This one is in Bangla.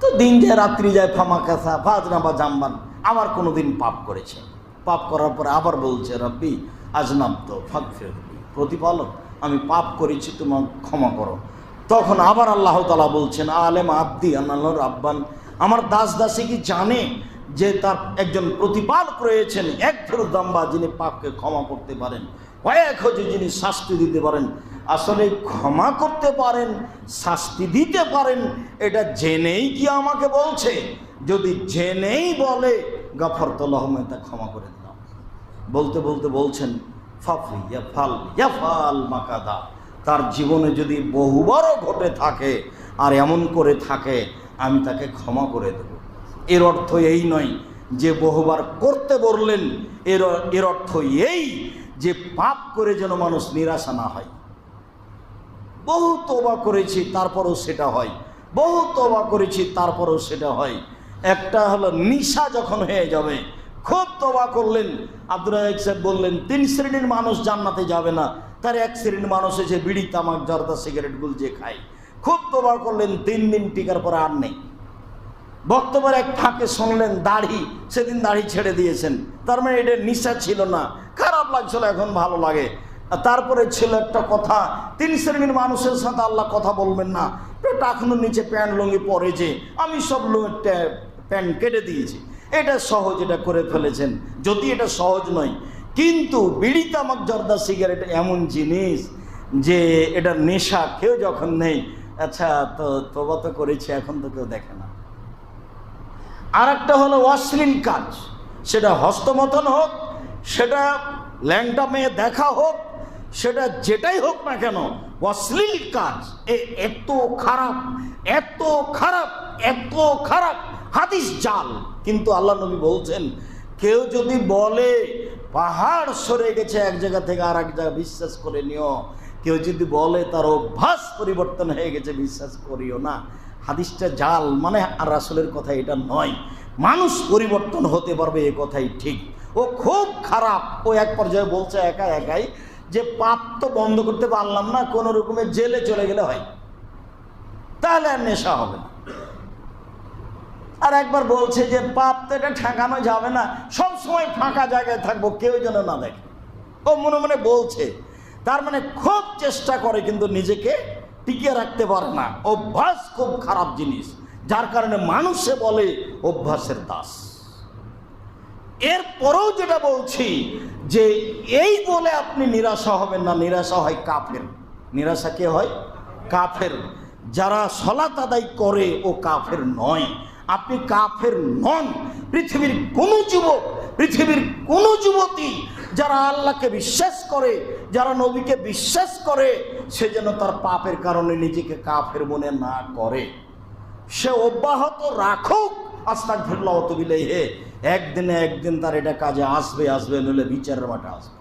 তো দিন যায় রাত্রি যায়, ফামা কাসা ফাজনা বা জাম্বান, আবার কোনো দিন পাপ করেছে। পাপ করার পরে আবার বলছে রব্বি আজনাব তো ফাগফির, প্রতিপালক আমি পাপ করেছি, তোমার ক্ষমা করো। তখন আবার আল্লাহ তাআলা বলছেন আলেম আব্দি আল্লাহর আব্বান, আমার দাস দাসী কি জানে যে তার একজন প্রতিপালক রয়েছেন, এক ফেরত দাম্বা, যিনি পাপকে ক্ষমা করতে পারেন, কয়েক হচ্ছে যিনি শাস্তি দিতে পারেন। আসলে ক্ষমা করতে পারেন, শাস্তি দিতে পারেন, এটা জেনেই কি আমাকে বলছে? যদি জেনেই বলে গাফারতুল্লাহ, তা ক্ষমা করে দিলাম। বলতে বলতে বলছেন ফাফি ইয়াফাল ইয়াফাল মাকাদা, তার জীবনে যদি বহুবারও ঘটে থাকে আর এমন করে থাকে, আমি তাকে ক্ষমা করে দেব। এর অর্থ এই নয় যে বহুবার করতে বললেন, এর অর্থ এই যে পাপ করে যেন মানুষ নিরাশা না হয়। বহু তওবা করেছি তারপরেও সেটা হয়, বহু তওবা করেছি তারপরেও সেটা হয়। একটা হলো নিশা যখন হয়ে যাবে, খুব তওবা করলেন, আব্দুর রাজ্জাক সাহেব বললেন 3 শ্রেণীর মানুষ জান্নাতে যাবে না, তার 1 শ্রেণীর মানুষ এসে বিড়ি তামাক জর্দা সিগারেট গুলজে খায়। খুব তওবা করলেন, 3 দিন টিকার পরে আর নেই। বক্তব্যের এক ফাঁকে শুনলেন দাড়ি, সেদিন দাড়ি ছেড়ে দিয়েছেন, তার মানে এটা নিশা ছিল না, খারাপ লাগছিল, এখন ভালো লাগে। তারপরে ছিল একটা কথা, 3 শ্রেণীর মানুষের সাথে আল্লাহ কথা বলবেন না, টাকনুর নিচে প্যান্ট লুঙ্গি পরে যে আমি সব প্যান্ট কেটে দিয়েছি, এটা সহজ, এটা করে ফেলেছেন। যদি এটা সহজ নয়, কিন্তু বিড়ি তামাক জর্দা সিগারেট এমন জিনিস যে এটা নেশা, কেউ যখন নেই, আচ্ছা তো তওবা তো করেছি, এখন তো কেউ দেখে না। আর একটা হলো অশ্লীল কাজ, সেটা হস্তমতন হোক, সেটা ল্যাংটা মেয়ে দেখা হোক, সেটা যেটাই হোক না কেন, অশ্লীল কাজ এত খারাপ, এত খারাপ, এত খারাপ, হাদিস জাল। কিন্তু আল্লাহ নবী বলছেন, কেউ যদি বলে পাহাড় সরে গেছে এক জায়গা থেকে আর এক জায়গা, বিশ্বাস করে নিও। কেউ যদি বলে তার অভ্যাস পরিবর্তন হয়ে গেছে, বিশ্বাস করিও না। হাদিসটা জাল, মানে আর রাসূলের কথা এটা নয়। মানুষ পরিবর্তন হতে পারবে, এ কথাই ঠিক। ও খুব খারাপ। ও এক পর্যায়ে বলছে একাই যে পাপ তো বন্ধ করতে পারলাম না, কোনো রকমের জেলে চলে গেলে হয়, তাহলে আর নেশা হবে না। আর একবার বলছে যে পাপ তো এটা ঠেকানো যাবে না, সব সময় ফাঁকা জায়গায় থাকবো, কেউ যেন না দেখে। ও মনে মনে বলছে, তার মানে খুব চেষ্টা করে কিন্তু নিজেকে টিকিয়ে রাখতে পারে না। অভ্যাস খুব খারাপ জিনিস, যার কারণে মানুষে বলে অভ্যাসের দাস। এরপরেও যেটা বলছি যে এই বলে আপনি নিরাশা হবেন না, নিরাশা হয় কাফের। নিরাশা কে হয়? কাফের। যারা সালাত আদায় করে ও কাফের নয়। আপনি কাফের নন। পৃথিবীর কোন যুবক, পৃথিবীর কোন যুবতী যারা আল্লাহকে বিশ্বাস করে, যারা নবীকে বিশ্বাস করে, সে যেন তার পাপের কারণে নিজেকে কাফের মনে না করে। সে অব্যাহত রাখুক আস্তাগফিরুল্লাহ ওয়া তুবু ইলাইহি, একদিন তার এটা কাজে আসবে, নইলে বিচারের মাঠে আসবে।